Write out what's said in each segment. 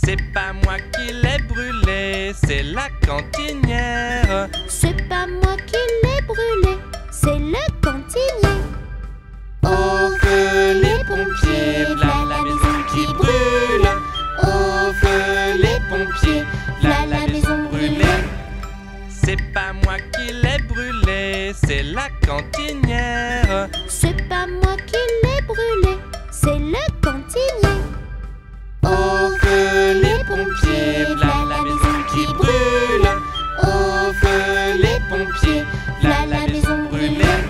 C'est pas moi qui l'ai brûlé, c'est la cantinière. C'est pas moi qui l'ai brûlé, c'est le cantinier. Au feu les pompiers, v'là la maison qui brûle. Au feu les pompiers, v'là la maison brûlée. C'est pas moi qui l'ai brûlé, c'est la cantinière. C'est pas moi qui l'ai brûlé, c'est le cantinier. Au feu les pompiers, v'là la maison qui brûle. Au feu les pompiers, v'là la maison brûlée.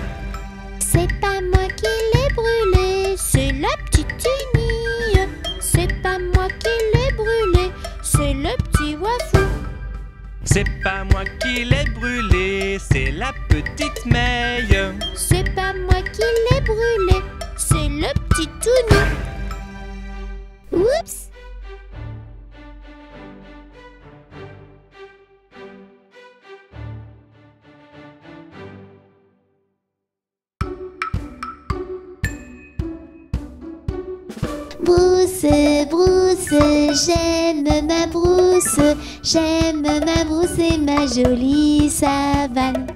C'est pas moi qui l'ai brûlé, c'est la petite Tunie. C'est pas moi qui l'ai brûlé, c'est le petit Wafou. C'est pas moi qui l'ai brûlé, c'est la petite Meille. C'est pas moi qui l'ai brûlé, c'est le petit Tounou. Oups! Brousse, brousse, j'aime ma brousse. J'aime ma brousse et ma jolie savane.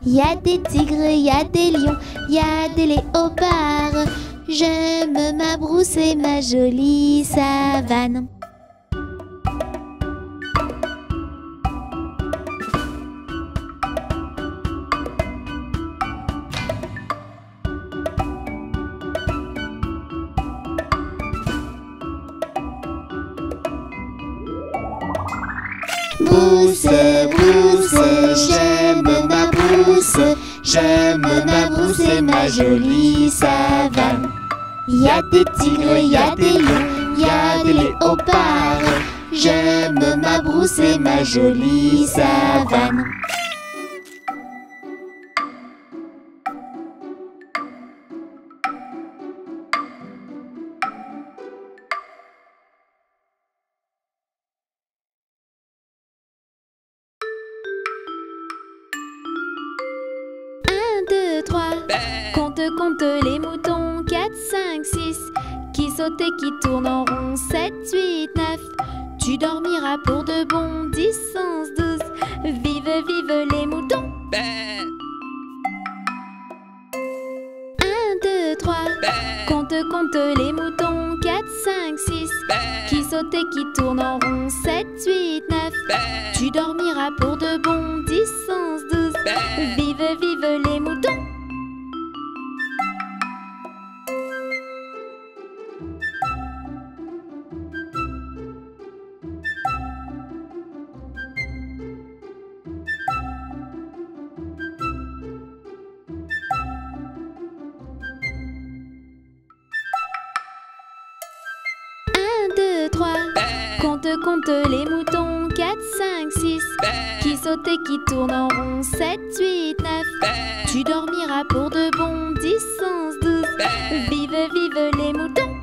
Y a des tigres, y a des lions, y a des léopards. J'aime ma brousse et ma jolie savane. Brousse, brousse, j'aime ma brousse. J'aime ma brousse et ma jolie savane. Y a des tigres, y a des lions, y a des léopards. J'aime ma brousse et ma jolie savane. Compte les moutons, 4, 5, 6. Qui saute et qui tourne en rond, 7, 8, 9. Tu dormiras pour de bon, 10, 11, 12. Vive, vive les moutons. 1, 2, 3. Compte les moutons, 4, 5, 6. Qui saute et qui tourne en rond, 7, 8, 9. Tu dormiras pour de bon, 10, 11, 12. Vive, vive les moutons. Compte les moutons, 4, 5, 6. Qui saute et qui tourne en rond, 7, 8, 9. Tu dormiras pour de bon, 10, 11, 12. Vive, vive les moutons.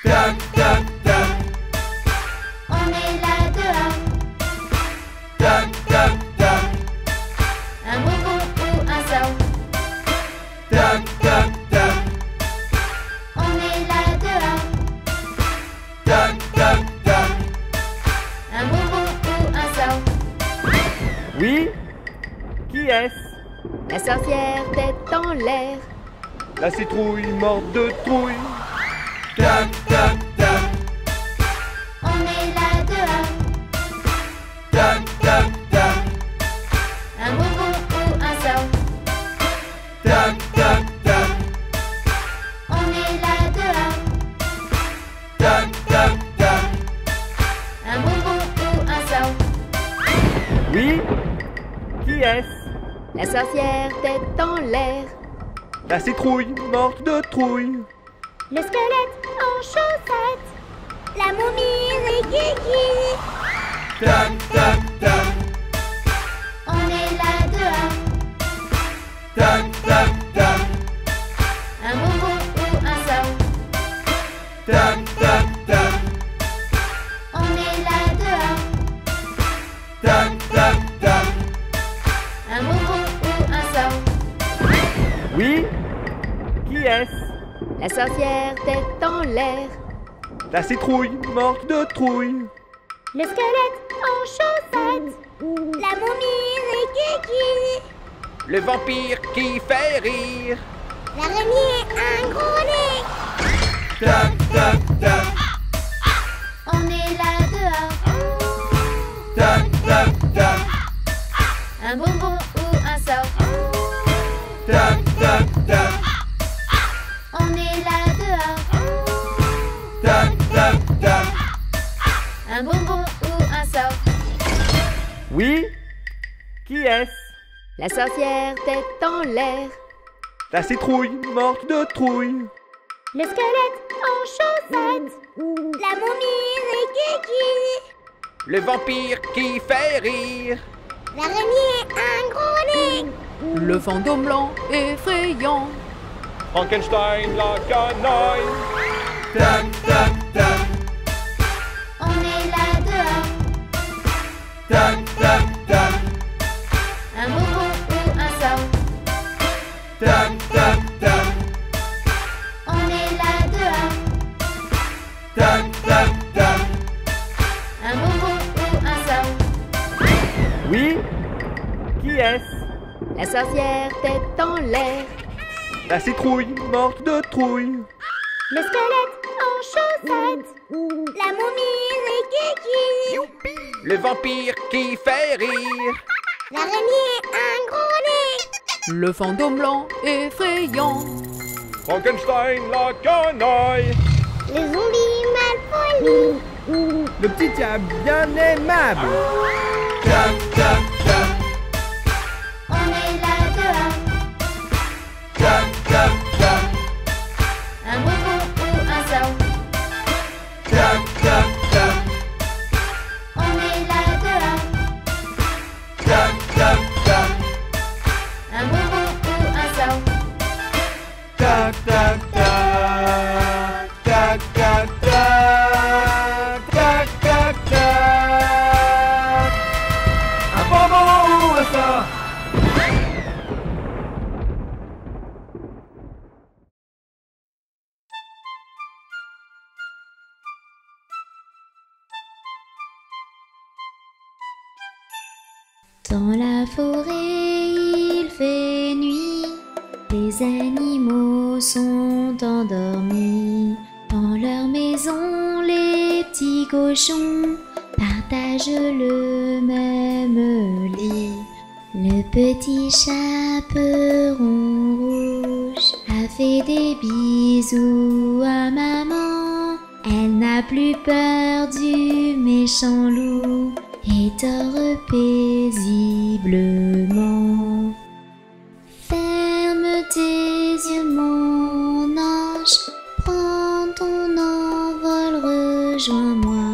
Tac, tac, tac. On est là dehors. Tac, tac, tac. Un bonbon ou un sort. Tac, tac, tac. On est là dehors. Tac, tac, tac. Un bonbon ou un sort. Oui? Qui est-ce? La sorcière tête en l'air. La citrouille morte de trouille. Tac, tac, tac. On est là dehors. Tac, tac, tac. Un bonbon ou un sort. Tac, tac, tac. On est là dehors. Tac, tac, tac. Un bonbon ou un sort. Oui? Qui est-ce? La sorcière tête en l'air. La citrouille morte de trouille. Le squelette en chaussettes. La momie rikiki. Tac, tac, tac. On La sorcière tête en l'air. La citrouille morte de trouille. Le squelette en chaussettes. La momie Rikiki. Le vampire qui fait rire. L'araignée un gros nez. Tac, tac, tac. On est là dehors. Tac, tac, tac. Un bonbon ou un sort. Tac, tac, tac. On est là dehors. Tac, tac, tac. Un bonbon ou un sort. Oui? Qui est-ce? La sorcière tête en l'air. La citrouille morte de trouille. Le squelette en chaussettes. La momie Rikiki. Le vampire qui fait rire. L'araignée un gros nez. Le fantôme blanc effrayant. Frankenstein la canaille. Tac, tac, tac. On est là dehors. Tac, tac, tac. Un bonbon ou un sort. Tac, tac, tac. On est là dehors. Tac, tac, tac. Un bonbon ou un sort. Oui? Qui est-ce? La sorcière tête en l'air. La citrouille morte de trouille. Le squelette en chaussettes. La momie Rikiki. Le vampire qui fait rire. L'araignée un gros nez. Le fantôme blanc effrayant. Frankenstein la canaille. Le zombie mal poli. Le petit diable bien aimable. Tac, tac, tac. On est là dehors. Tac, tac, tac. Un bonbon ou un sort. Tac, tac, tac. On est là dehors. Tac, tac, tac. Un bonbon ou un sort. Tac, tac, tac. Tac, tac, tac. Tac, tac, tac. Un bonbon ou un sort. Dans la forêt, il fait nuit. Les animaux sont endormis. Dans leur maison, les petits cochons partagent le même lit. Le petit chaperon rouge a fait des bisous à maman. Elle n'a plus peur du méchant loup et dort paisiblement. Ferme tes yeux, mon ange, prends ton envol, rejoins-moi.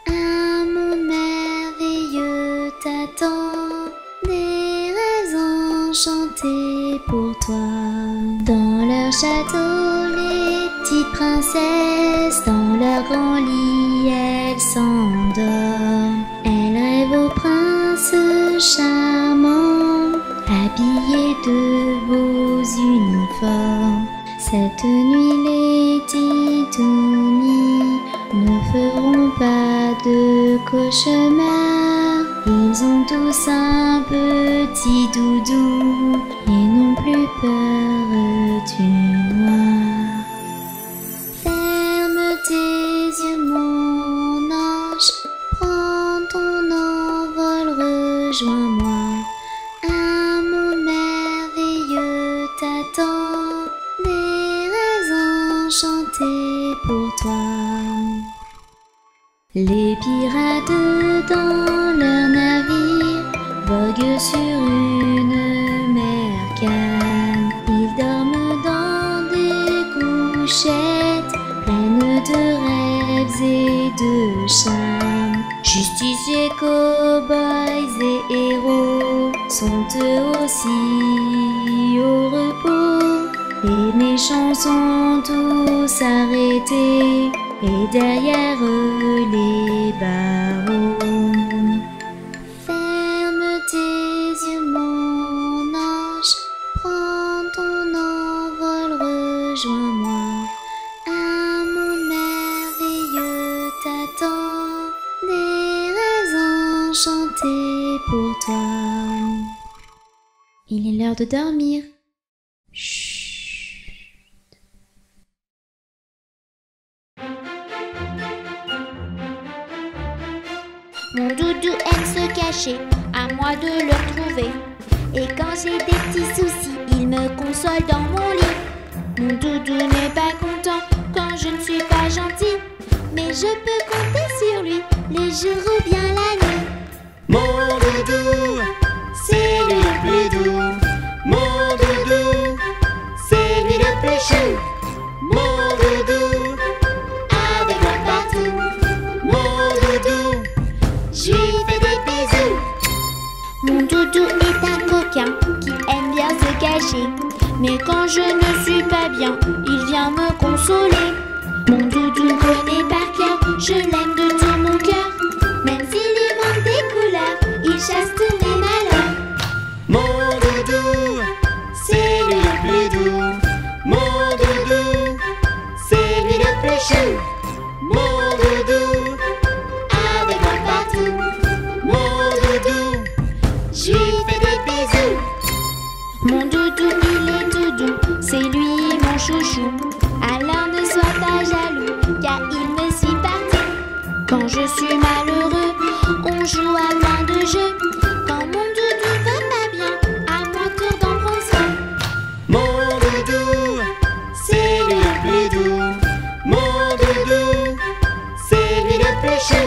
Un monde merveilleux t'attend, des rêves enchantés pour toi. Dans leur château, les petites princesses, dans leur grand lit, elles s'endorment. Elles rêvent au prince charmant, habillés de beaux uniformes. Cette nuit, les titounis ne feront pas de cauchemar. Ils ont tous un petit doudou et n'ont plus peur du noir. Ferme tes yeux, mon ange, prends ton envol, rejoins-moi. Un monde merveilleux t'attend, des rêves enchantés pour toi. Les pirates dans leur navire voguent sur une mer calme. Ils dorment dans des couchettes pleines de rêves et de charme. Justiciers, cow-boys et héros sont eux aussi au repos. Les méchants sont tous arrêtés et derrière eux les barreaux. Ferme tes yeux, mon ange, prends ton envol, rejoins-moi. chanter pour toi. Il est l'heure de dormir. Chut. Mon doudou aime se cacher, à moi de le retrouver. Et quand j'ai des petits soucis, il me console dans mon lit. Mon doudou n'est pas content quand je ne suis pas gentille, mais je peux compter sur lui, les jours ou bien la nuit. Mon doudou, c'est lui le plus doux. Mon doudou, c'est lui le plus chou. Mon doudou, avec moi partout. Mon doudou, je lui fais des bisous. Mon doudou est un coquin qui aime bien se cacher, mais quand je ne suis pas bien, il vient me consoler. Mon doudou connaît par cœur, je l'aime de tout mon cœur. Même s'il lui manque des couleurs, il chasse tous mes malheurs. Mon doudou, c'est lui le plus doux. Mon doudou, c'est lui le plus chou. Mon doudou, avec moi partout. Mon doudou, je lui fais des bisous. Mon doudou, il est tout doux, c'est lui mon chouchou. Alors ne sois pas jaloux, car il me suit partout. Quand je suis malheureux, on joue à plein de jeux. Quand mon doudou va pas bien, à mon tour d'en prendre soin. Mon doudou, c'est lui le plus doux. Mon doudou, c'est lui le plus chou.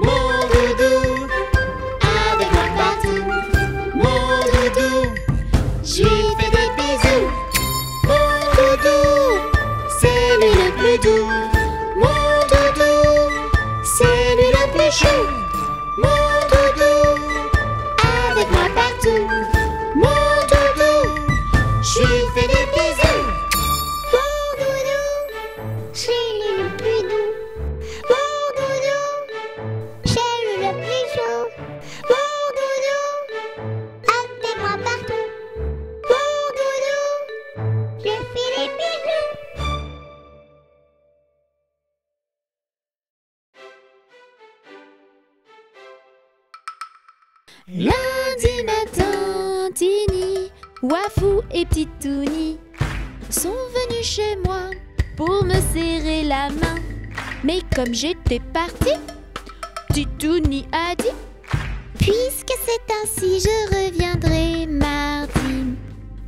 Mon doudou, avec moi partout. Mon doudou, je lui fais des bisous. Mon doudou, c'est lui le plus doux. Mon doudou, c'est lui le plus chou. Mon doudou, avec moi partout. Mon doudou, je lui fais des bisous. Mon doudou, c'est lui le plus doux. Mon doudou, c'est lui le plus chaud. Mon doudou, avec moi partout. Mon doudou, je fais les bisous. Lundi matin, Tini, Wafou et Petite Touni sont venus chez moi pour me serrer la main. Mais comme j'étais partie, Petite Touni a dit: puisque c'est ainsi, je reviendrai mardi.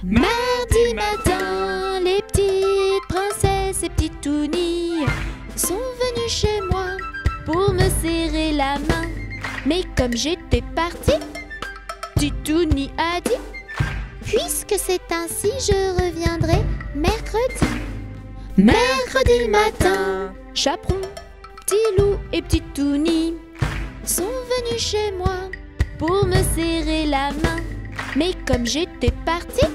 Mardi matin, les petites princesses et Petite Touni sont venues chez moi pour me serrer la main. Mais comme j'étais partie, Petite Touni a dit: puisque c'est ainsi, je reviendrai mercredi. Mercredi matin, Chaperon, Petit Loup et Petite Touni sont venus chez moi pour me serrer la main. Mais comme j'étais partie,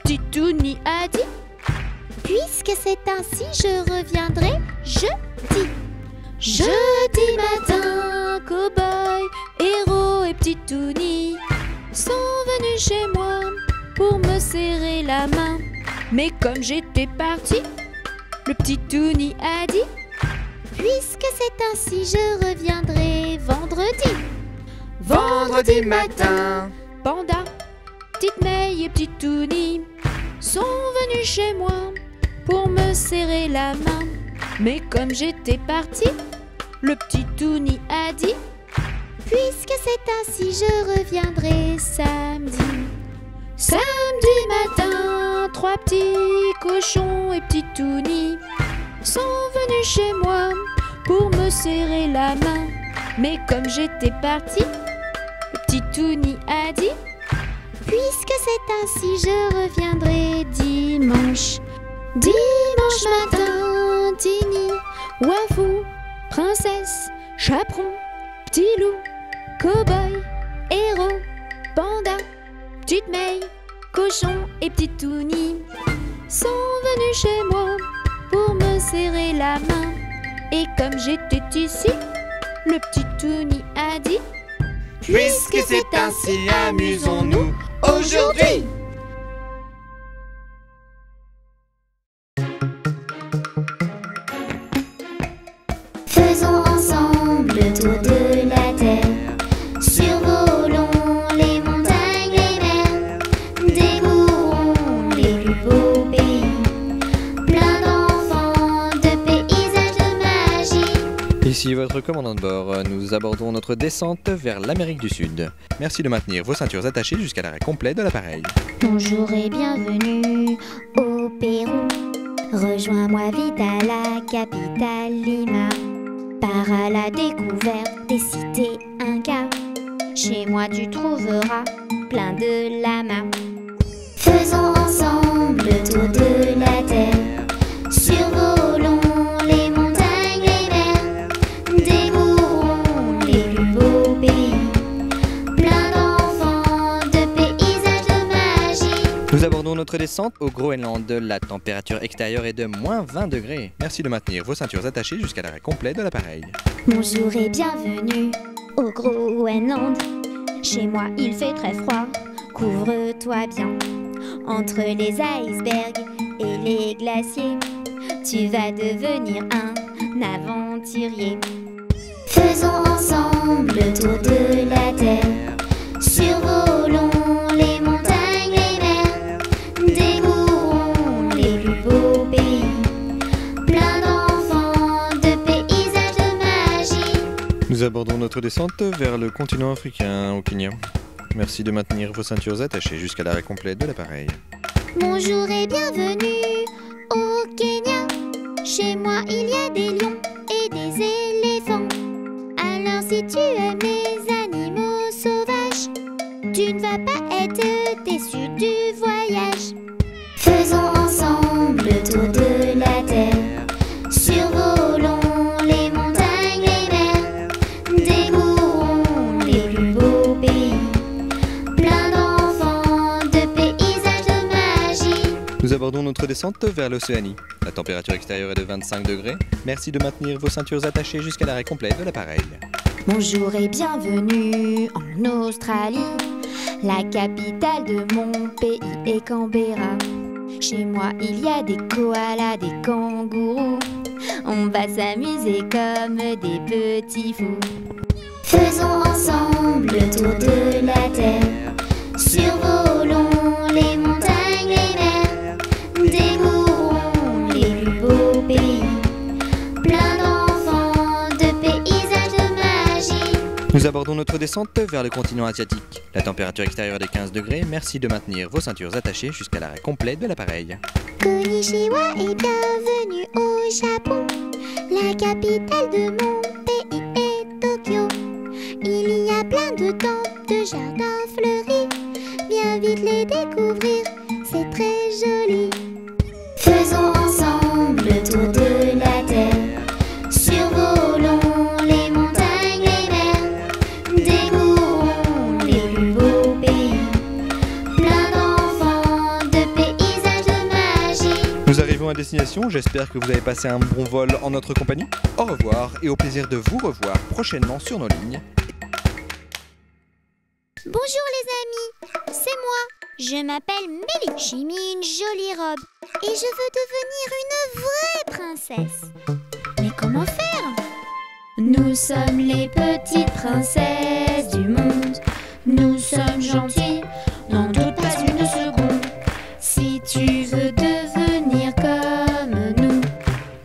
Petite Touni a dit: puisque c'est ainsi, je reviendrai jeudi. Jeudi matin, Cow-Boy, Héros et Petite Touni sont venus chez moi pour me serrer la main. Mais comme j'étais partie, le Petit Touni a dit: puisque c'est ainsi, je reviendrai vendredi. Vendredi matin, Panda, Petite May et Petite Touni sont venus chez moi pour me serrer la main. Mais comme j'étais partie, le Petit Touni a dit: puisque c'est ainsi, je reviendrai samedi. Samedi matin, 3 petits cochons et Petite Touni sont venus chez moi pour me serrer la main. Mais comme j'étais partie, le Petit Touni a dit: puisque c'est ainsi, je reviendrai dimanche. Dimanche matin, Tini, Wafou, Princesse, Chaperon, Petit Loup, Cow-Boy, Héros, Panda, Petite May, Cochon et Petite Touni sont venus chez moi pour me serrer la main. Et comme j'étais ici, le Petit Touni a dit: puisque c'est ainsi, amusons-nous aujourd'hui. Faisons ensemble le tour de la terre. Notre commandant de bord, nous abordons notre descente vers l'Amérique du Sud. Merci de maintenir vos ceintures attachées jusqu'à l'arrêt complet de l'appareil. Bonjour et bienvenue au Pérou. Rejoins-moi vite à la capitale Lima. Pars à la découverte des cités Incas. Chez moi tu trouveras plein de lamas. Faisons ensemble le tour de la terre. Survolons les montagnes, les mers. Découvrons les plus beaux pays. Plein d'enfants, de paysages, de magie. Nous abordons notre descente au Groenland. La température extérieure est de moins 20 degrés. Merci de maintenir vos ceintures attachées jusqu'à l'arrêt complet de l'appareil. Bonjour et bienvenue au Groenland. Chez moi il fait très froid, couvre-toi bien. Entre les icebergs et les glaciers, tu vas devenir un aventurier. Faisons ensemble le tour de la terre. Survolons les montagnes, les mers. Découvrons les plus beaux pays. Plein d'enfants, de paysages, de magie. Nous abordons notre descente vers le continent africain, au Kenya. Merci de maintenir vos ceintures attachées jusqu'à l'arrêt complet de l'appareil. Bonjour et bienvenue au Kenya. Chez moi il y a des lions et des éléphants. Alors si tu aimes les animaux sauvages, tu ne vas pas être déçu du voyage. Faisons ensemble le tour de la terre. Survolons les montagnes, les mers. Découvrons les plus beaux pays. Plein d'enfants, de paysages, de magie. Nous abordons notre descente vers l'Océanie. La température extérieure est de 25 degrés. Merci de maintenir vos ceintures attachées jusqu'à l'arrêt complet de l'appareil. Bonjour et bienvenue en Australie. La capitale de mon pays est Canberra. Chez moi il y a des koalas, des kangourous. On va s'amuser comme des petits fous. Faisons ensemble le tour de la terre. Survolons les montagnes, les mers. Découvrons les plus beaux pays. Plein d'enfants, de paysages, de magie. Nous abordons notre descente vers le continent asiatique. La température extérieure est de 15 degrés. Merci de maintenir vos ceintures attachées jusqu'à l'arrêt complet de l'appareil. Konnichiwa et bienvenue au Japon. La capitale de mon pays est Tokyo. Il y a plein de temples, de jardins fleuris. Viens vite les découvrir, c'est très joli. Faisons ensemble le tour de la terre. Survolons les montagnes, les mers. Découvrons les plus beaux pays. Plein d'enfants, de paysages, de magie. Nous arrivons à destination. J'espère que vous avez passé un bon vol en notre compagnie. Au revoir et au plaisir de vous revoir prochainement sur nos lignes. Bonjour les amis, c'est moi. Je m'appelle Mélie. J'ai mis une jolie robe et je veux devenir une vraie princesse. Mais comment faire? Nous sommes les petites princesses du monde. Nous sommes gentilles, n'en doute pas une seconde. Si tu veux devenir comme nous,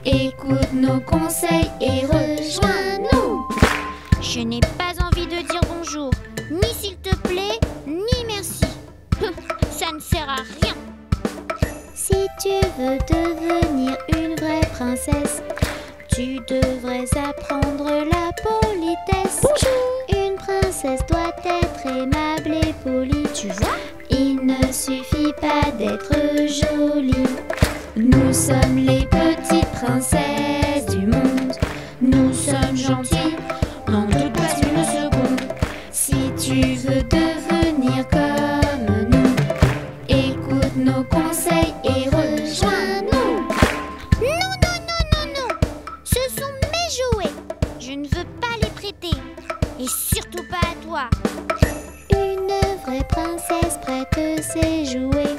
écoute nos conseils et rejoins-nous. Je n'ai pas envie de dire bonjour, ni s'il te plaît, ni merci. Ça ne sert à rien. Si tu veux devenir une vraie princesse, tu devrais apprendre la politesse. Bonjour. Une princesse doit être aimable et polie, tu vois. Il ne suffit pas d'être jolie. Nous sommes les petites princesses du monde. Nous sommes gentilles, n'en doute pas une seconde. Si tu veux devenir comme nous, écoute nos conseils et rejoins-nous. Non, non, non, non, non. Ce sont mes jouets. Je ne veux pas les prêter. Et surtout pas à toi. Une vraie princesse prête ses jouets.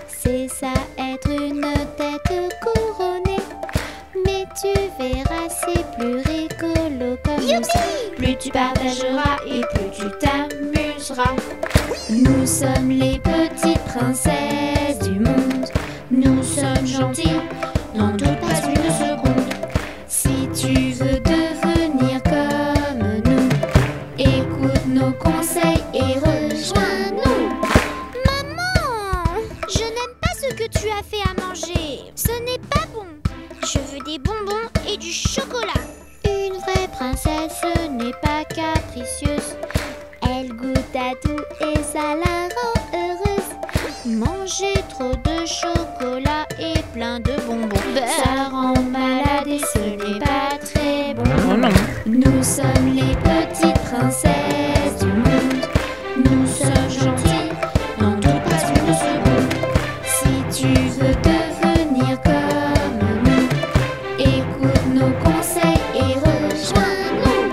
C'est ça être une tête couronnée. Mais tu verras, c'est plus rigolo comme nous. Plus tu partageras et plus tu t'amuseras. Nous sommes les petites princesses du monde. Nous sommes gentilles, n'en doute pas une seconde. Si tu veux devenir comme conseils et rejoins-nous. Maman, je n'aime pas ce que tu as fait à manger. Ce n'est pas bon. Je veux des bonbons et du chocolat. Une vraie princesse n'est pas capricieuse. Elle goûte à tout et ça la rend heureuse. Manger trop de chocolat et plein de bonbons, ça rend malade et ce n'est pas très bon. Nous sommes les petites princesses du monde. Nous sommes gentilles, n'en doute pas une seconde. Si tu veux devenir comme nous, écoute nos conseils et rejoins-nous.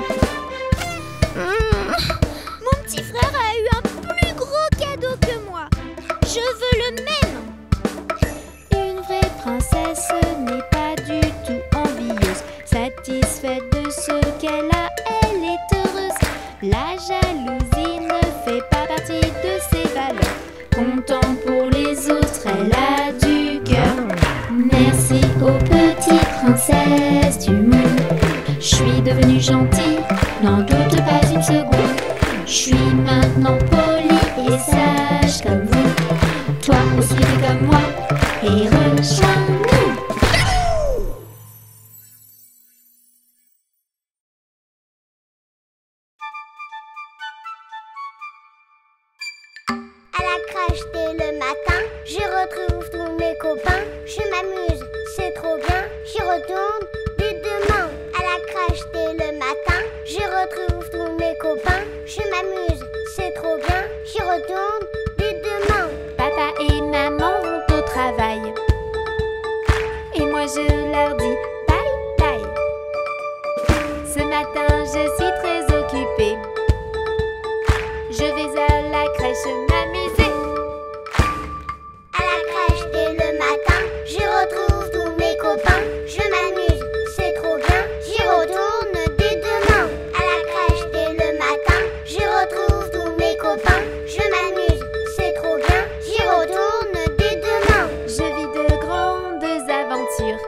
Mon petit frère a eu un plus gros cadeau que moi. Je veux le même. Une vraie princesse n'est pas du tout envieuse. Satisfaite de ce qu'elle a, elle est heureuse. La jalousie ne fait pas partie de ses valeurs. Comptant pour les autres, elle a du cœur. Merci aux petites princesses du monde. Je suis devenue gentille, n'en doute pas une seconde. Je suis maintenant polie et sage comme vous. Toi aussi fais comme moi et rejoins-nous. À la crèche dès le matin, je retrouve tous mes copains. Je m'amuse, c'est trop bien, j'y retourne dès demain. À la crèche dès le matin, je retrouve tous mes copains. Je m'amuse, c'est trop bien, j'y retourne dès demain. Papa et maman vont au travail et moi je leur dis bye bye. Ce matin je suis très occupée. Je vais à la crèche m'amuser. À la crèche dès le matin, je retrouve tous mes copains. Je m'amuse, c'est trop bien, j'y retourne dès demain. À la crèche dès le matin, je retrouve tous mes copains. Je m'amuse, c'est trop bien, j'y retourne dès demain. Je vis de grandes aventures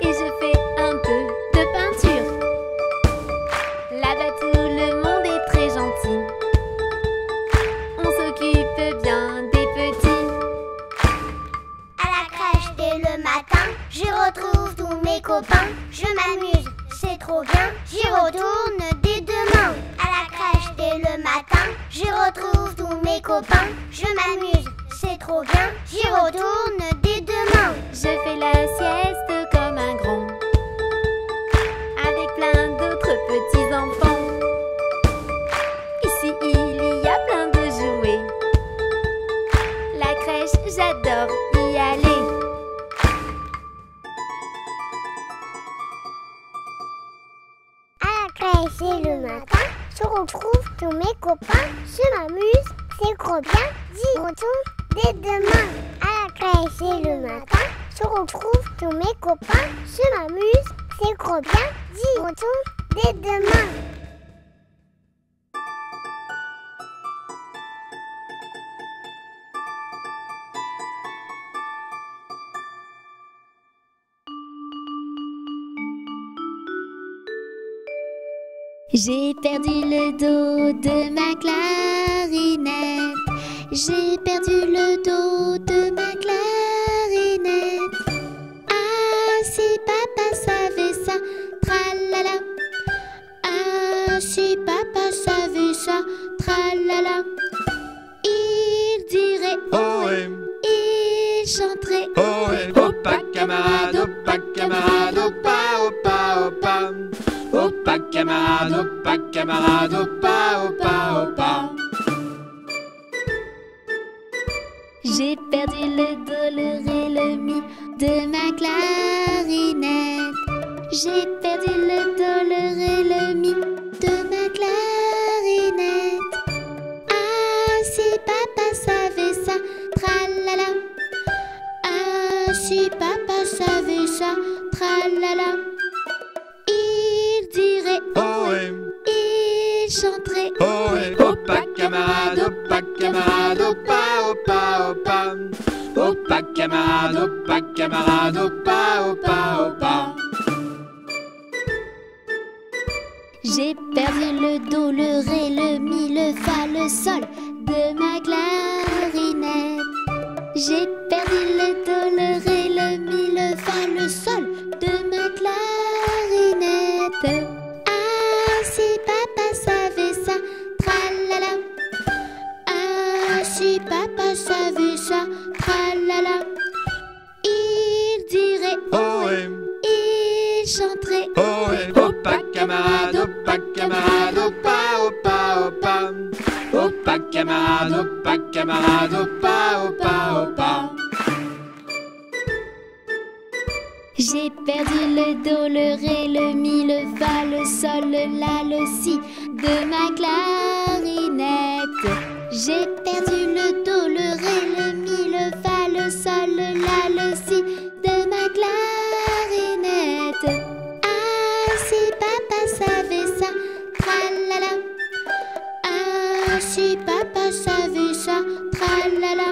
et je fais un peu de peinture. Là-bas tout le monde est très gentil. On s'occupe bien des petits. À la crèche dès le matin, je retrouve tous mes copains. Je m'amuse, c'est trop bien, j'y retourne dès demain. À la crèche dès le matin, je retrouve tous mes copains. Je m'amuse, c'est trop bien, j'y retourne dès demain. Je fais la sieste comme un grand, avec plein d'autres petits enfants. Ici il y a plein de jouets. La crèche, j'adore y aller. À la crèche dès le matin, je retrouve tous mes copains. Je m'amuse, c'est trop bien, j'y retourne dès demain. À la crèche dès le matin, je retrouve tous mes copains. Je m'amuse, c'est trop bien, j'y retourne dès demain. J'ai perdu le dos de ma clarinette. J'ai perdu le dos de ma clarinette. Ah, si papa savait ça, tralala. Ah, si papa savait ça, tralala. Il dirait Ohé, il chanterait ohé, opa camarade, opa camarade, opa, opa, opa. Opa camarade, opa camarade, opa, opa, opa. J'ai perdu le do, le ré, le mi de ma clarinette. J'ai perdu le do, le ré, le mi de ma clarinette. Ah, si papa savait ça, tralala. Ah, si papa savait ça, tralala. Il dirait Ohé, il chanterait ohé, opa camarade, opa camarade, opa, opa, opa. Opa camarade, opa, opa, opa. J'ai perdu perdu le do, le ré, le mi, le fa, le sol de ma clarinette. J'ai perdu le do, le ré, le mi, le fa, le sol de ma clarinette. Ah, si papa savait ça, tralala. Ah, si papa savait ça, tralala. Il dirait Ohé, il chanterait ohé, opa camarade, opa camarade, opa, opa, opa. Opa camarade, opa camarade, opa, opa, opa. J'ai perdu le do, le ré, le mi, le fa, le sol, le la, le si de ma clarinette. J'ai perdu le do, le ré, le mi, le fa, le sol, le la, le si de ma clarinette. Ah, si papa savait ça, tralala. Ah, si papa savait ça, tralala.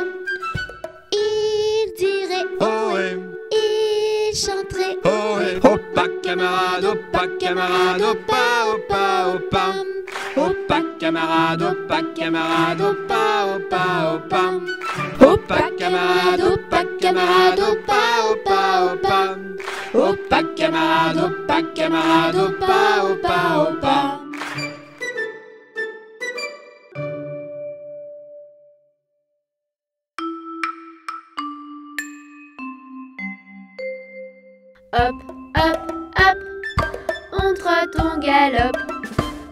Il dirait Ohé, il chanterait ohé, opa camarade, opa camarade, opa, opa, opa. Opa camarade, opa camarade, opa, opa, opa. Opa camarade, opa camarade, opa, opa, opa. Opa camarade, opa camarade, opa, opa, opa. Hop, hop, hop, on trotte, on galope.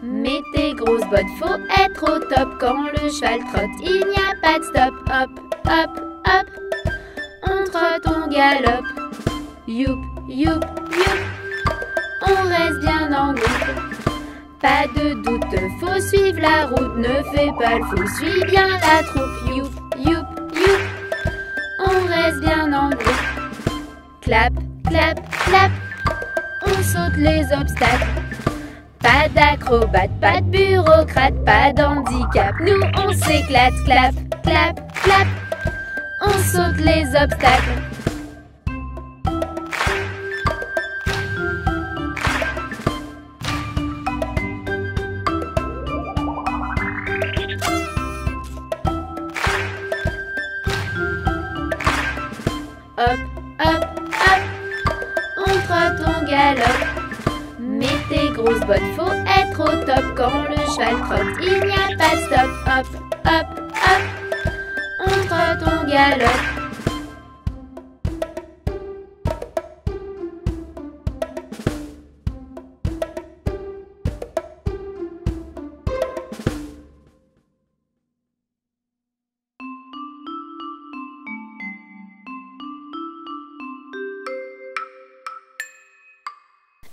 Mets tes grosses bottes, faut être au top. Quand le cheval trotte, il n'y a pas de stop. Hop, hop, hop, on trotte, on galope. Youp, youp, youp, on reste bien en groupe. Pas de doute, faut suivre la route. Ne fais pas le fou, suis bien la troupe. Youp, youp, youp, on reste bien en groupe. Clap, clap, clap, on saute les obstacles. Pas d'acrobate, pas de bureaucrate, pas d'handicap. Nous on s'éclate, clap, clap, clap, on saute les obstacles. Hop, hop, hop, on trotte, on galope. Mets tes grosses bottes, faut être au top. Quand le cheval trotte, il n'y a pas de stop. Hop, hop, hop, on trotte, on galope.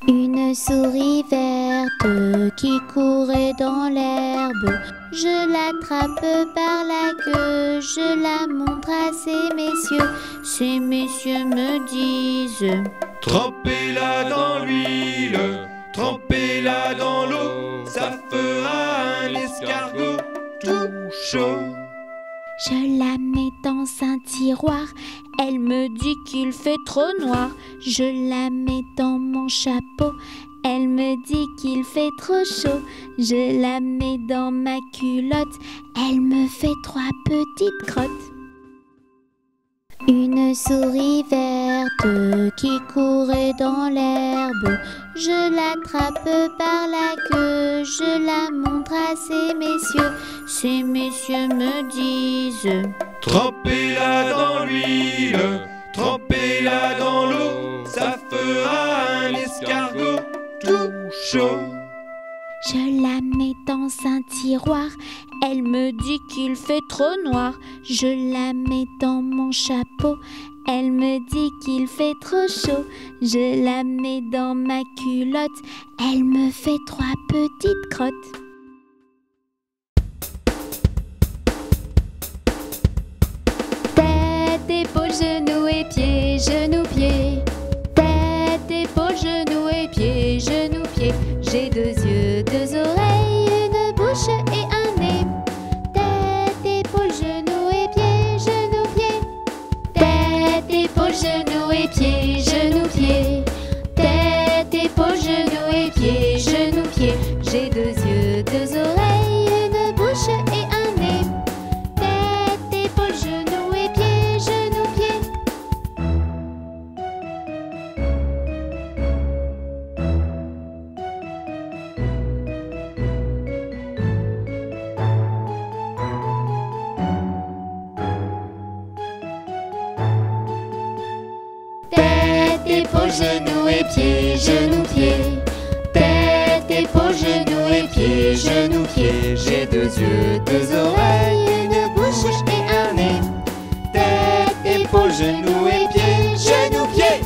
Une souris verte qui courait dans l'herbe. Je l'attrape par la queue, je la montre à ces messieurs. Ces messieurs me disent: Trempez-la dans l'huile, trempez-la dans l'eau, ça fera un escargot tout chaud. Je la mets dans un tiroir, elle me dit qu'il fait trop noir. Je la mets dans mon chapeau, elle me dit qu'il fait trop chaud. Je la mets dans ma culotte, elle me fait 3 petites crottes. Une souris verte qui courait dans l'herbe. Je l'attrape par la queue, je la montre à ces messieurs. Ces messieurs me disent: Trempez-la dans l'huile, trempez-la dans l'eau, ça fera un escargot tout chaud. Je la mets dans un tiroir, elle me dit qu'il fait trop noir. Je la mets dans mon chapeau, elle me dit qu'il fait trop chaud. Je la mets dans ma culotte, elle me fait 3 petites crottes. Tête, épaules, genoux et pieds, genoux, pieds. Tête, épaules, genoux et pieds, genoux, pieds. J'ai 2 yeux, 2 oreilles, une bouche et un nez. Tête, épaules, genoux et pieds, genoux, pieds. Tête, épaules, genoux et pieds, genoux, pieds. Tête, épaules, genoux et pieds, genoux, pieds. J'ai 2 yeux. épaules, genoux et pieds, genoux, pieds. Tête, épaules, genoux et pieds, genoux, pieds. J'ai 2 yeux, 2 oreilles, une bouche et un nez. Tête, épaules, genoux et pieds, genoux, pieds.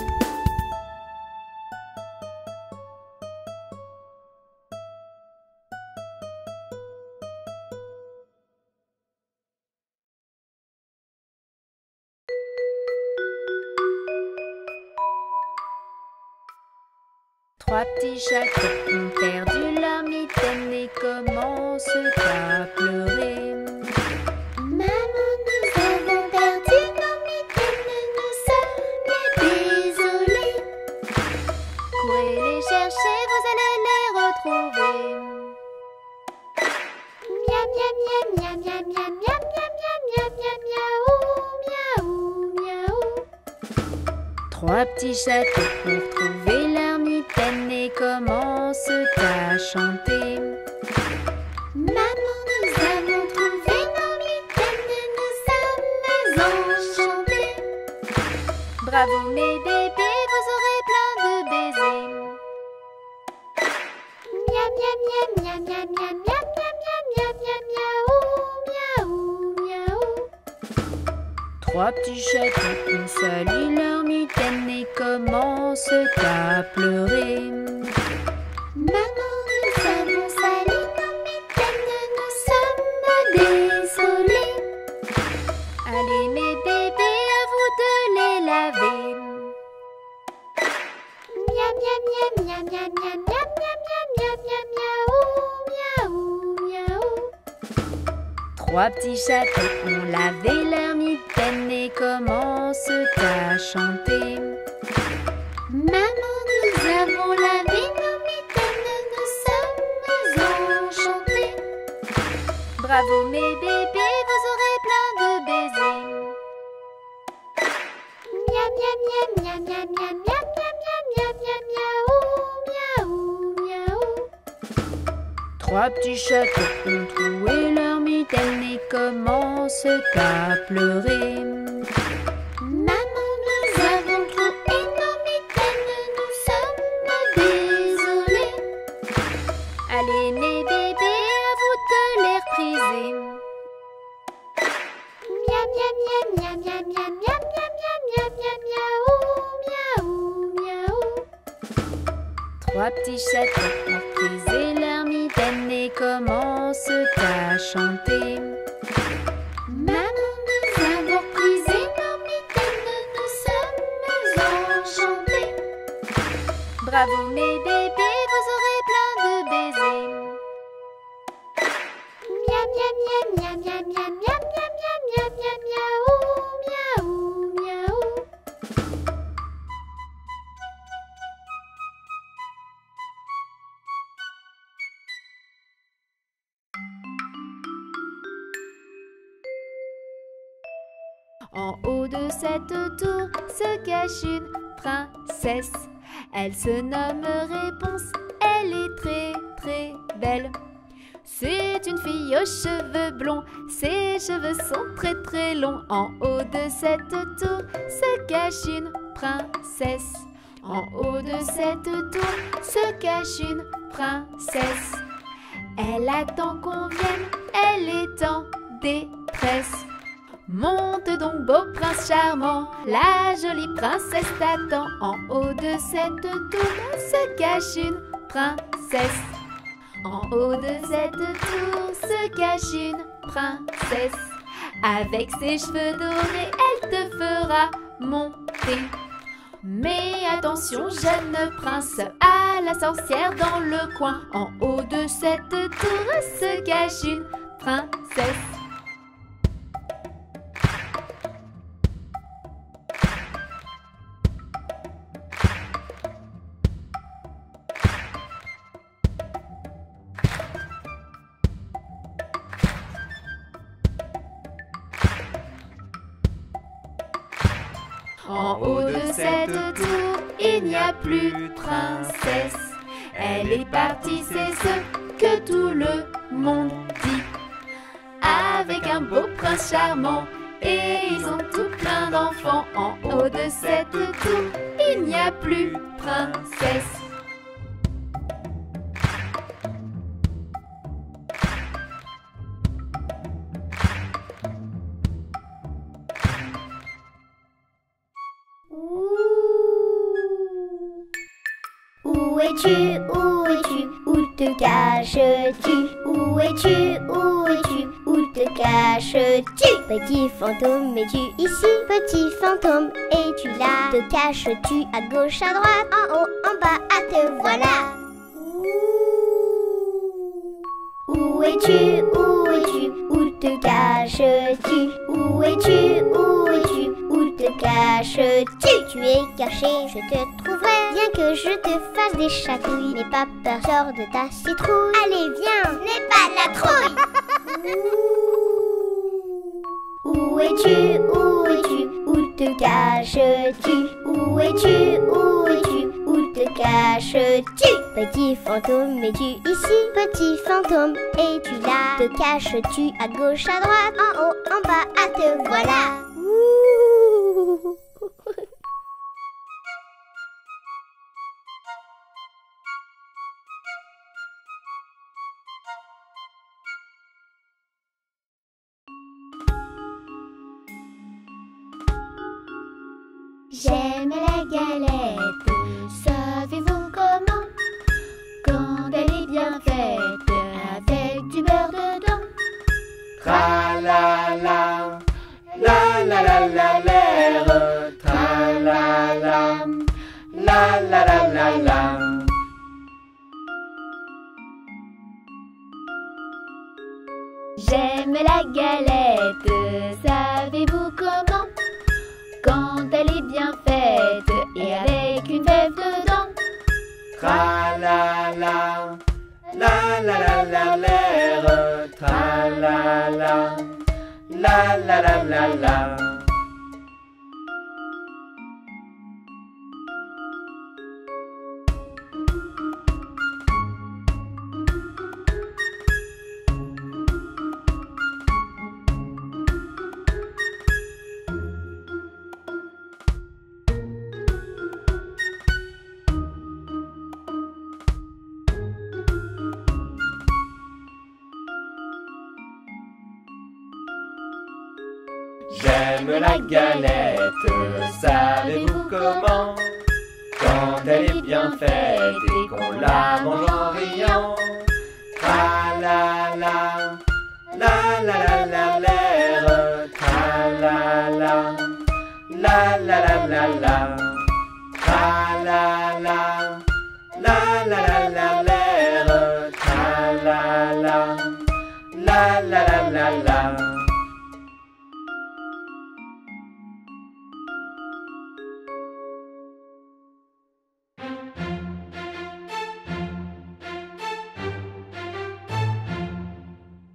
Trois petits chats ont perdu leur mitaine et commencent à pleurer. Maman, nous avons perdu nos mitaines et nous sommes désolés. Courez les chercher, vous allez les retrouver. Miam miam miam miam miam miam miam miam miam miam miaou miaou miaou. Trois petits chats ont retrouvé leur mitaine et commencent à chanter. Maman, nous avons trouvé nos mitaines et nous sommes enchantés. Bravo mes bébés, vous aurez plein de baisers. Miam miam miam miam miam miam miam miam miam miam miaou miaou miaou. Trois petits chats ont sali leur mitaine et commencent à pleurer. Maman, nous avons sali nos mitaines et nous sommes désolés. Allez mes bébés, à vous de les laver. Miam miam miam miam miam miam miam miam miam miam miaou miaou miaou. Trois petits chats ont lavé leur mitaine et commencent à chanter. Maman, nous avons lavé nos mitaines et nous sommes enchantés. Bravo mes bébés, vous aurez plein de baisers. Miam miam miam miam miam miam miam miam miam miam miaou miaou miaou. Trois petits chats ont troué leur mitaine et commencent à pleurer. Maman, nous avons trouvé nos mitaines et nous sommes désolés. Allez mes bébés, à vous de les repriser. Miam miam miam miam miam miam miam miam miam miam miaou miaou miaou. Trois petits chats ont reprisé leur mitaine et commencent à chanter. Maman, nous avons prisé nos mitaines et nous sommes enchantés. Bravo mes bébés, vous aurez plein de baisers. Miam miam miam miam miam miam miam miam miam miam miaou miaou miaou. En haut de cette tour se cache une princesse. Elle se nomme Réponse, elle est très très belle. C'est une fille aux cheveux blonds, ses cheveux sont très très longs. En haut de cette tour se cache une princesse. En haut de cette tour se cache une princesse. Elle attend qu'on vienne, elle est en détresse. Monte donc beau prince charmant, la jolie princesse t'attend. En haut de cette tour se cache une princesse. En haut de cette tour se cache une princesse. Avec ses cheveux dorés, elle te fera monter. Mais attention jeune prince, à la sorcière dans le coin. En haut de cette tour se cache une princesse. En haut de cette tour, il n'y a plus de princesse. Elle est partie, c'est ce que tout le monde dit. Avec un beau prince charmant, et ils ont tout plein d'enfants. En haut de cette tour, il n'y a plus princesse. Où es-tu? Où es-tu? Où te caches-tu? Où es-tu? Où es-tu? Où te caches-tu? Petit fantôme, es-tu ici? Petit fantôme, es-tu là? Te caches-tu à gauche, à droite? En haut, en bas, à te voilà. Où es-tu? Où es-tu? Où te caches-tu? Où es-tu? Où es-tu? Où te caches-tu? Tu es caché, je te trouverai. Bien que je te fasse des chatouilles. N'aie pas peur, sors de ta citrouille. Allez, viens, n'aie pas de la trouille. Où es-tu? Où es-tu? Où te caches-tu? Où es-tu? Où es-tu? Où te caches-tu? Petit fantôme, es-tu ici? Petit fantôme, es-tu là? Te caches-tu à gauche, à droite? En haut, en bas, à te voilà. Ouh. J'aime la galette, savez-vous comment? Quand elle est bien faite, avec du beurre dedans. Tra la la, la la la la l'air, tra la la, la la la la la. J'aime la galette, savez-vous comment? Quand elle est bien faite et avec une fève dedans. Tra la la, la la la la l'air, tra la la, la la la la la. J'aime la galette, savez-vous comment? Quand elle est bien faite et qu'on la mange en riant. Tra la la, la la la la l'air, tra la la, la la la la la. Tra la la, la la la la l'air, tra la la, la la la la la.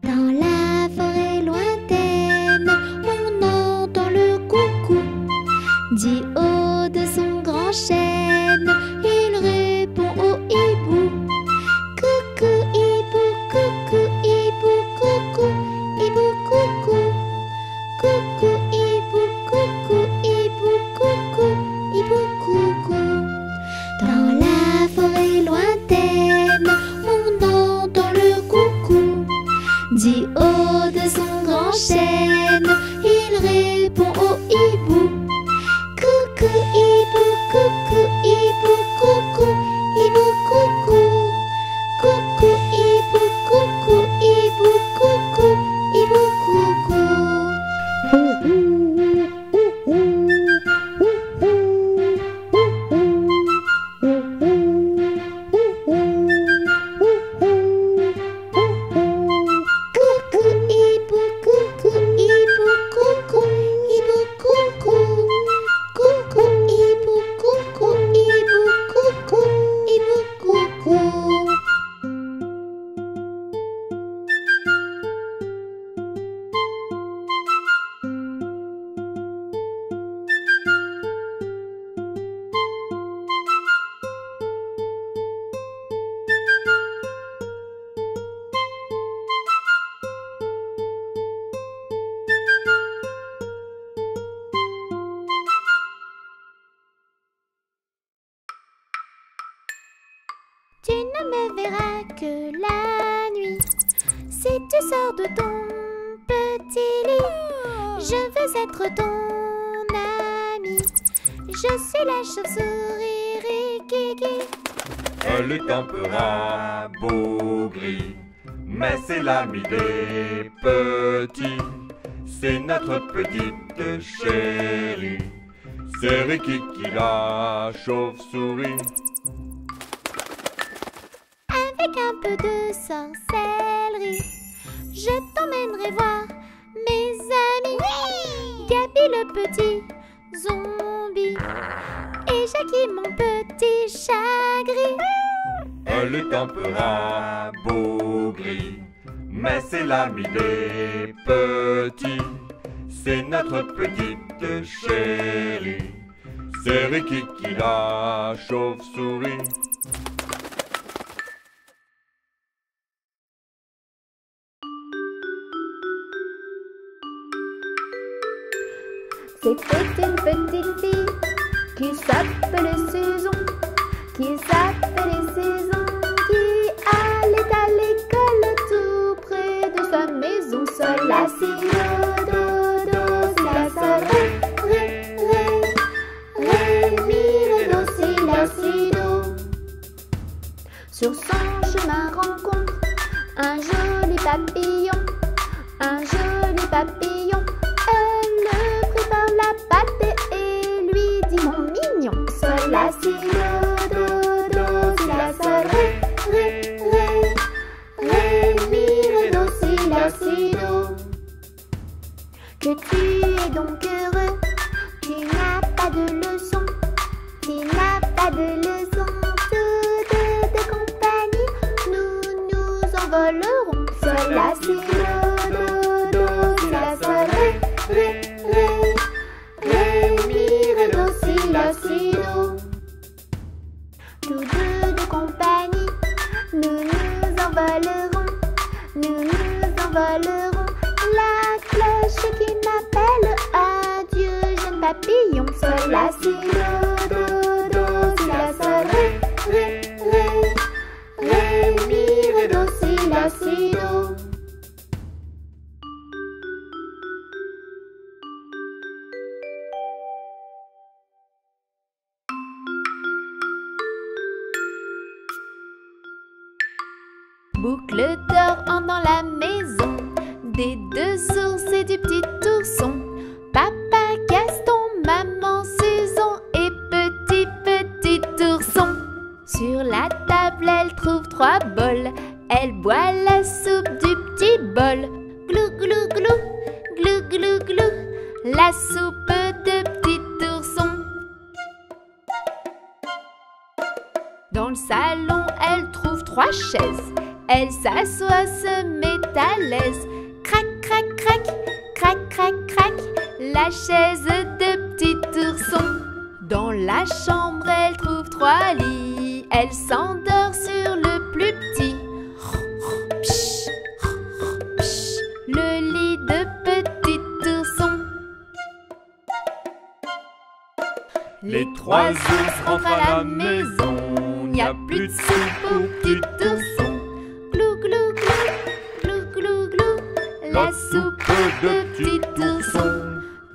Dans la forêt lointaine, on entend le coucou. Dit haut de son grand chêne, il répond au hibou. Coucou hibou, coucou hibou, coucou hibou, coucou. Coucou hibou, coucou hibou, coucou hibou, coucou. Dans la forêt lointaine, on entend le coucou. Dit haut de son grand chêne, il répond au hibou. Coucou hibou, coucou hibou, coucou hibou, coucou. Coucou hibou, coucou hibou, coucou hibou, coucou. Coucou hibou, coucou hibou, tu sors de ton petit lit, je veux être ton ami. Je suis la chauve-souris Rikiki. Elle est un peu rabougrie, mais c'est l'ami des petits. C'est notre petite chérie. C'est Rikiki la chauve-souris. Avec un peu de sorcellerie, je t'emmènerai voir mes amis. Gabi le petit zombie et Jackie mon petit chat gris. Elle est un peu rabougrie, mais c'est l'ami des petits. C'est notre petite chérie. C'est Rikiki la chauve-souris. C'était une petite fille qui s'appelait Saison, qui allait à l'école tout près de sa maison. Sol, la, si, do, si, la, sol, ré, mi, ré, do, si, la, si, do. Sur son chemin rencontre un joli papillon, un joli papillon. Elle le prit par la patte et lui dit mon mignon. Sol, la, si, do, si, la, sol, ré, mi, ré, do, si, la, si, do. Que tu es donc heureux, tu n'as pas de leçon, tu n'as pas de leçon. Toutes de compagnie, nous nous envolerons. Sol, la, si, do, si, la, sol, ré, mi, ré, do, si, la, si, do. Tous deux de compagnie, nous nous envolerons, nous nous envolerons. La cloche qui m'appelle, adieu jeune papillon. Sol, la, si, do, si, la, sol, ré, mi, ré, do, si, la, si, do. Boucle d'or entre dans la maison des deux ours et du petit ourson. Papa Gaston, maman Susan et petit ourson. Sur la table, elle trouve 3 bols. Elle boit la soupe du petit bol. Glou, glou, glou, glou, glou, glou, la soupe de petit ourson. Dans le salon, elle trouve 3 chaises. Elle s'assoit, se met à l'aise. Crac, crac, crac, crac, crac, crac, la chaise de petit ourson. Dans la chambre, elle trouve 3 lits. Elle s'endort sur le plus petit. Le lit de petit ourson. Les 3 ours rentrent à la maison. Il n'y a plus de soupe pour petit ourson. Glou, glou, glou, glou, glou, glou, la soupe de petit ourson.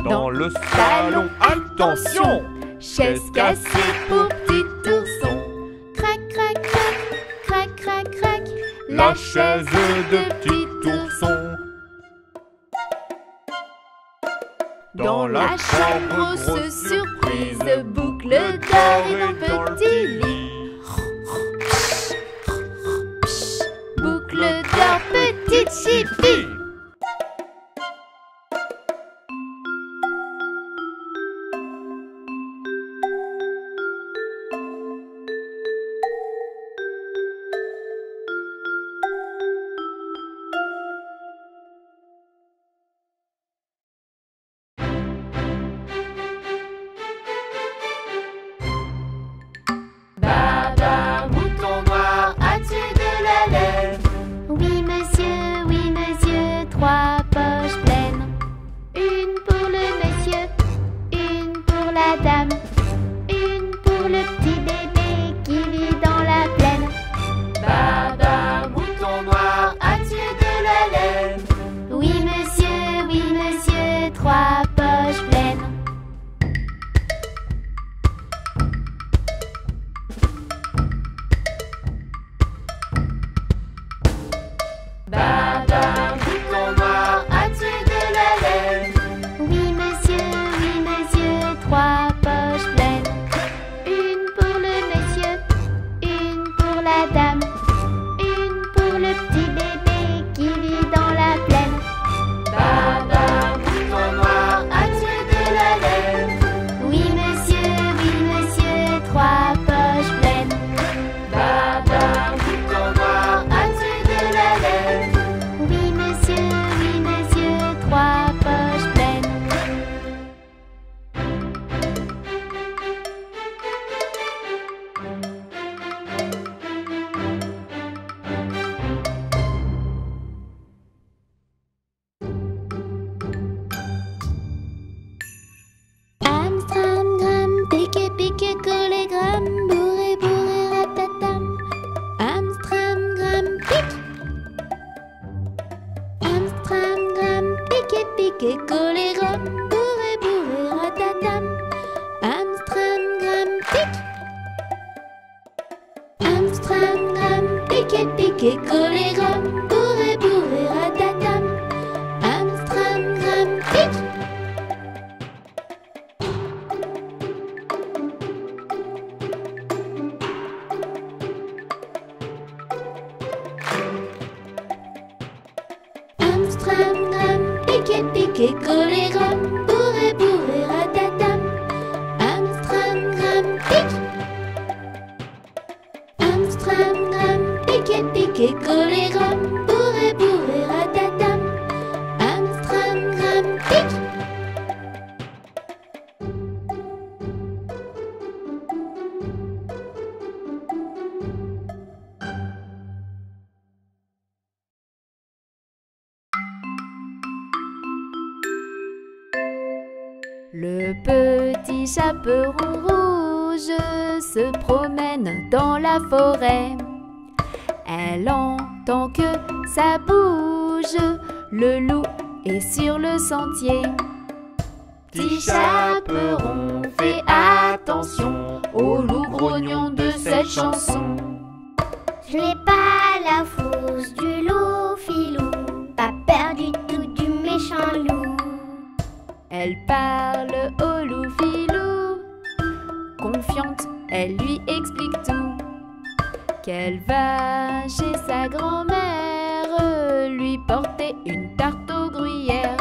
Dans le salon, attention, Chaise cassée pour petit ourson. Crac, crac, crac, crac, crac, crac, la chaise de petit ourson. Dans la chambre, grosse surprise, boucle d'or et un petit lit. Boucle d'or, petite chipie. Bye. piqué, piqué, choléra, bourré, bourré, ratatam. Amstramgram, pique. Amstramgram, piqué, piqué, choléra, bourré, bourré, ratatam. Amstramgram, pique. Amstramgram, piqué, piqué, choléra, bourré, bourré, ratatam. Amstramgram, pique. Amstramgram, piqué, piqué, choléra, bourré, bourré, ratatam. Amstramgram, pique. Le petit chaperon rouge se promène dans la forêt. Elle entend que ça bouge, le loup est sur le sentier. Petit chaperon, fais attention au loup grognon de cette chanson. Je n'ai pas la fausse du loup filou, pas peur du tout du méchant loup. Elle parle au loup filou, confiante, elle lui explique tout. Qu'elle va chez sa grand-mère lui porter une tarte aux gruyères.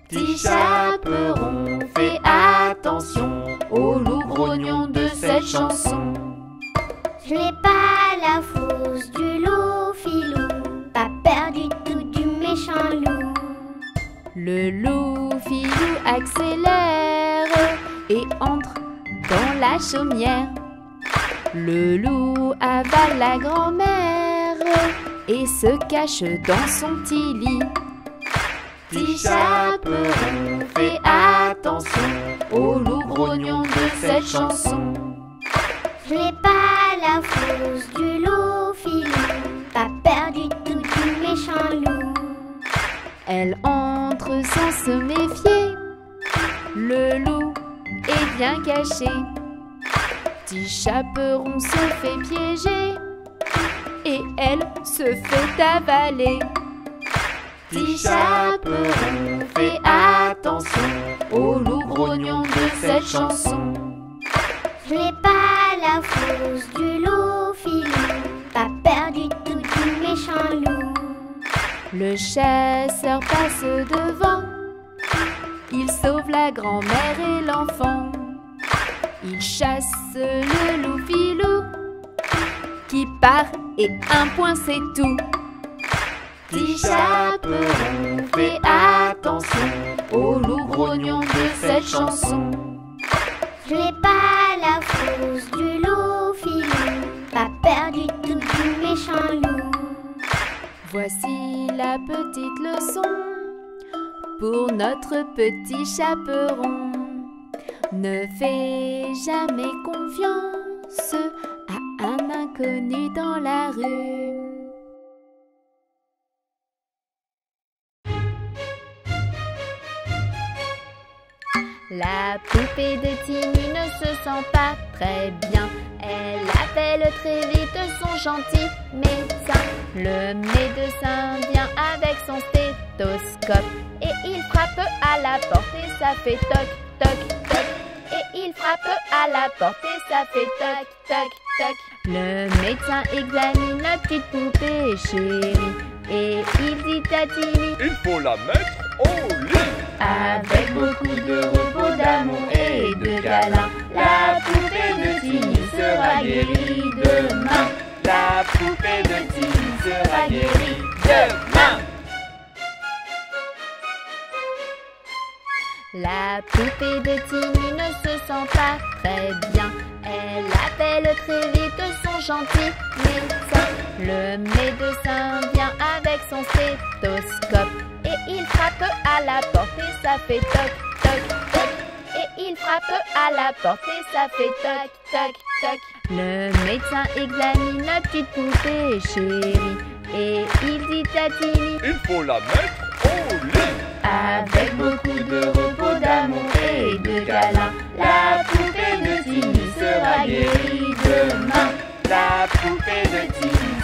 Petit chaperon, fais attention au loup grognon de cette chanson. Je n'ai pas la fausse du loup filou, pas peur du tout du méchant loup. Le loup filou accélère et entre dans la chaumière. Le loup avale la grand-mère et se cache dans son petit lit. Petit chaperon, fais attention au loup grognon de cette chanson. Je n'ai pas la fausse du loup filou, pas peur du tout du méchant loup. Elle entre sans se méfier, le loup est bien caché. Petit chaperon se fait piéger et elle se fait avaler. Petit chaperon, fais attention au loup grognon de cette chanson. Je n'ai pas la fausse du loup filou, pas peur du tout du méchant loup. Le chasseur passe devant, il sauve la grand-mère et l'enfant. Il chasse le loup filou qui part et un point c'est tout. Petit chaperon, fais attention au loup grognon de cette chanson. Je n'ai pas la fausse du loup filou, pas peur du tout du méchant loup. Voici la petite leçon pour notre petit chaperon. Ne fais jamais confiance à un inconnu dans la rue. La poupée de Tiny ne se sent pas très bien. Elle appelle très vite son gentil médecin. Le médecin vient avec son stéthoscope et il frappe à la porte et ça fait toc, toc, toc. Et il frappe à la porte et ça fait toc, toc, toc. Le médecin examine la petite poupée chérie et il dit à Tiny: Il faut la mettre au lit. avec beaucoup de repos, d'amour et de câlins, la poupée de Tiny sera guérie demain. La poupée de Tiny sera guérie demain. La poupée de Tiny ne se sent pas très bien. Elle appelle très vite son gentil médecin. Le médecin vient avec son stéthoscope et il frappe à la porte et ça fait toc, toc, toc. Et il frappe à la porte et ça fait toc, toc, toc. Le médecin examine la petite poupée chérie et il dit à Tiny: Il faut la mettre au lit.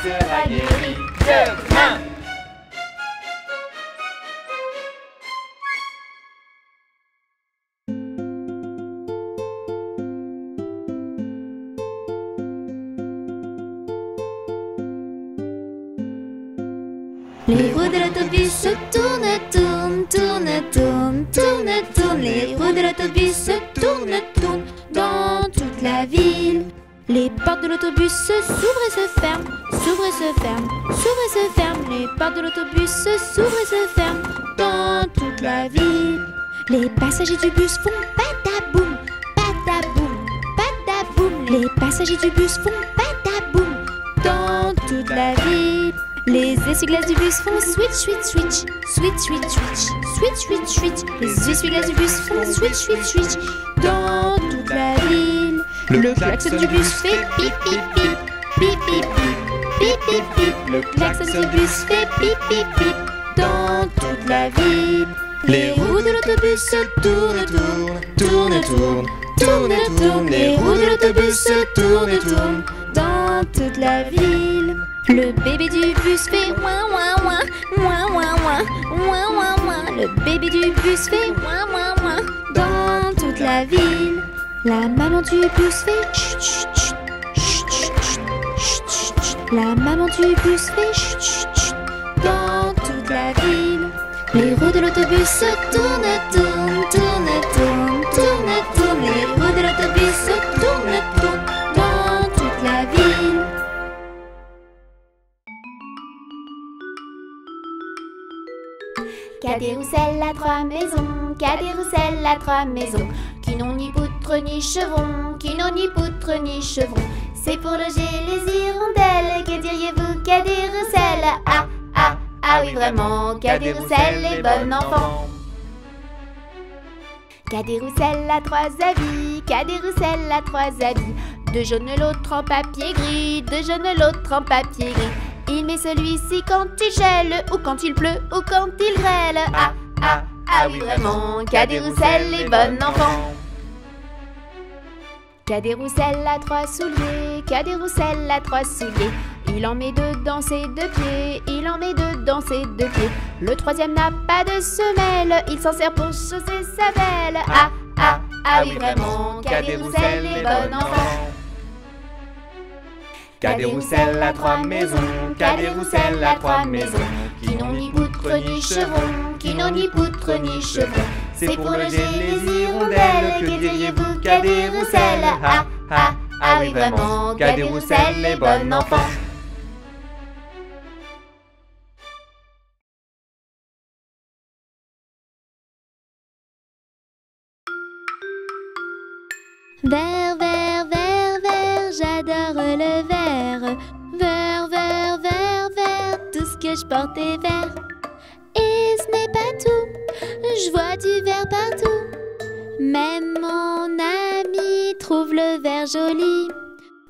sera guéri demain. Les roues de l'autobus se tournent, tournent, tournent, tournent, tournent, tournent. Les roues de l'autobus se tournent, tournent dans toute la ville. Les portes de l'autobus s'ouvrent et se ferment, s'ouvrent et se ferment, s'ouvrent et se ferment. Les portes de l'autobus s'ouvrent et se ferment dans toute la ville. Les passagers du bus font pataboum, pataboum, pataboum. Les passagers du bus font pataboum dans toute la ville. Les essuie-glaces du bus font switch, switch, switch, switch, switch, switch, switch, switch, switch. Les essuie-glaces du bus font switch, switch, switch dans toute la ville. Le klaxon du bus fait pip, pip, pip, pip, pip, pip, pip, pip, pip. Le klaxon du bus fait pip, pip, pip dans toute la ville. Les roues de l'autobus se tournent, tournent, tournent, tournent, tournent, tournent. Les roues de l'autobus se tournent, tournent dans toute la ville. Le bébé du bus fait ouin ouin ouin, ouin ouin ouin, ouin ouin ouin. Le bébé du bus fait ouin ouin ouin dans toute la ville. La maman du bus fait chut chut chut, chut chut chut chut chut. La maman du bus fait chut chut chut dans toute la ville. Les roues de l'autobus se tournent, tournent, tournent, tournent, tournent, tournent. Les roues de l'autobus se tournent, tournent dans toute la ville. Cadet-Roussel a 3 maisons, Cadet-Roussel a 3 maisons, qui n'ont ni poutre ni chevrons, qui n'ont ni poutre ni chevrons. C'est pour loger les hirondelles, que diriez-vous, Cadet-Roussel? Ah, ah, ah oui vraiment, Cadet-Roussel est bon enfant. Cadet-Roussel a 3 habits, Cadet-Roussel a 3 habits. 2 jaunes, l'autre en papier gris, 2 jaunes, l'autre en papier gris. Il met celui-ci quand il gèle, ou quand il pleut, ou quand il grêle. Ah, ah, ah oui vraiment, Cadet-Roussel est bon enfant. Cadet-Roussel a 3 souliers, Cadet-Roussel a 3 souliers. Il en met 2 dans ses 2 pieds, il en met 2 dans ses 2 pieds. Le 3e n'a pas de semelle, il s'en sert pour chausser sa belle. Ah, ah, ah oui vraiment, Cadet-Roussel est bon enfant. Cadet-Roussel a 3 maisons, Cadet-Roussel a 3 maisons, qui n'ont ni poutre ni chevrons, qui n'ont ni poutre ni chevrons. C'est pour loger les hirondelles, que diriez-vous, Cadet-Roussel? Ah, ah, ah oui vraiment, Cadet-Roussel est bon enfant. Vert, vert, vert, vert, j'adore le vert. Vert, vert, vert, vert, tout ce que je porte est vert. Et ce n'est pas tout, je vois du vert partout. Même mon ami trouve le vert joli.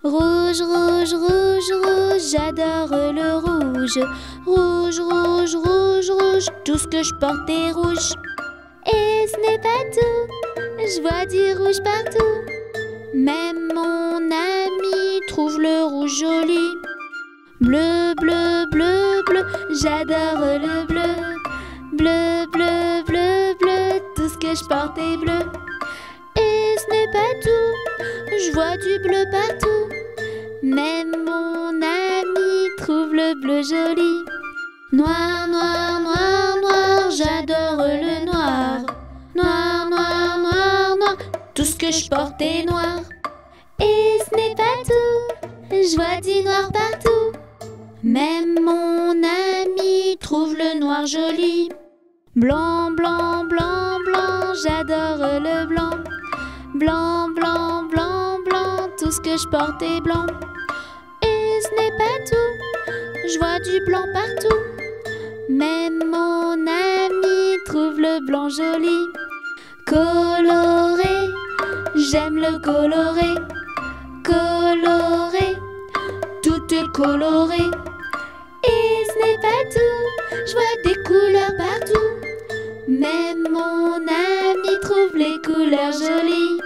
Rouge, rouge, rouge, rouge, j'adore le rouge. Rouge, rouge, rouge, rouge, tout ce que je porte est rouge. Et ce n'est pas tout, je vois du rouge partout. Même mon ami trouve le rouge joli. Bleu, bleu, bleu, bleu, j'adore le bleu. Bleu, bleu, bleu, bleu, tout ce que je porte est bleu. Et ce n'est pas tout, je vois du bleu partout. Même mon ami trouve le bleu joli. Noir, noir, noir, noir, j'adore le noir. Noir, noir, noir, noir, tout ce que je porte est noir. Et ce n'est pas tout, je vois du noir partout. Même mon ami trouve le noir joli. Blanc, blanc, blanc, blanc, j'adore le blanc. Blanc, blanc, blanc, blanc, tout ce que je porte est blanc. Et ce n'est pas tout, je vois du blanc partout. Même mon ami trouve le blanc joli. Coloré, j'aime le coloré. Coloré, tout est coloré. Et ce n'est pas tout, je vois des couleurs partout. Même mon ami trouve les couleurs jolies.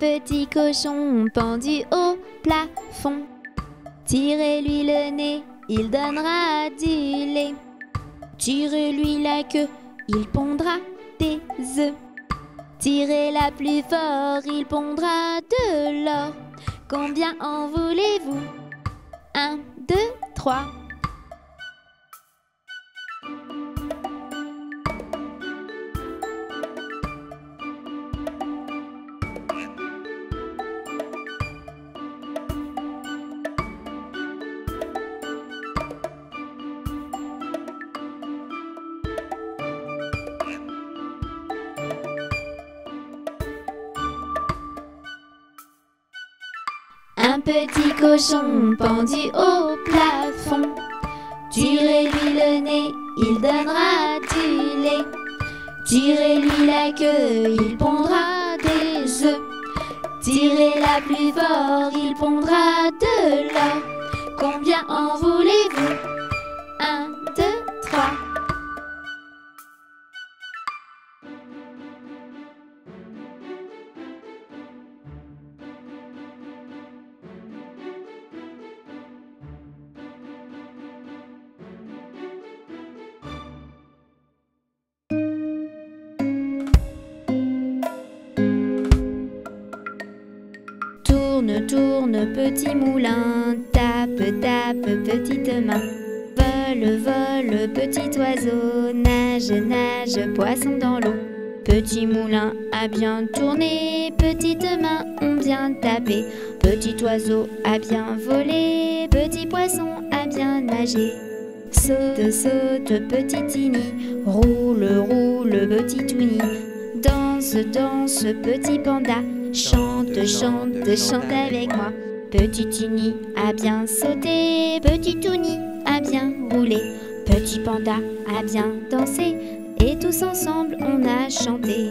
petit cochon pendu au plafond. Tirez-lui le nez, il donnera du lait. Tirez-lui la queue, il pondra des œufs. Tirez-la plus fort, il pondra de l'or. Combien en voulez-vous? 1, 2, 3. Un petit cochon pendu au plafond. Tirez-lui le nez, il donnera du lait. Tirez-lui la queue, il pondra des œufs. Tirez-la plus fort, il pondra de l'or. Combien en voulez-vous? 1, 2, 3. Tourne, tourne, petit moulin, tape, tape, petite main. Vole, vole, petit oiseau, nage, nage, poisson dans l'eau. Petit moulin a bien tourné, petite main ont bien tapé. Petit oiseau a bien volé, petit poisson a bien nagé. Saute, saute, petit Tini, roule, roule, petit Touni. Danse, danse, petit panda, chante, chante, chante avec moi. Petit Tini a bien sauté, petit Touni a bien roulé. Petit panda a bien dansé, et tous ensemble on a chanté.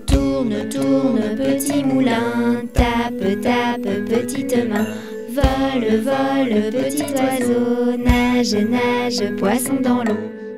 Tourne, tourne, petit moulin, tape, tape, petite main. Vole, vole, petit oiseau, nage, nage, poisson dans l'eau.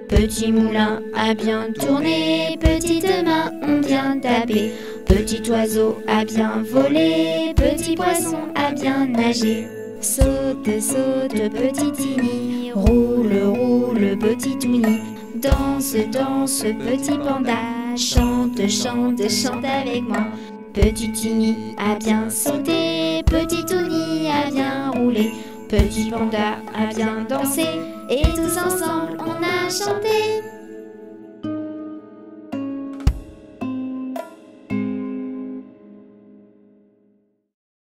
Petit moulin a bien tourné, petites mains ont bien tapé. Petit oiseau a bien volé, petit poisson a bien nagé. Saute, saute, petit Tini, roule, roule, petit Touni. Danse, danse, petit panda, chante, chante, chante avec moi. Petit Tini a bien sauté, petit Touni a bien roulé. Petit panda a bien dansé, et tous ensemble on a chanté.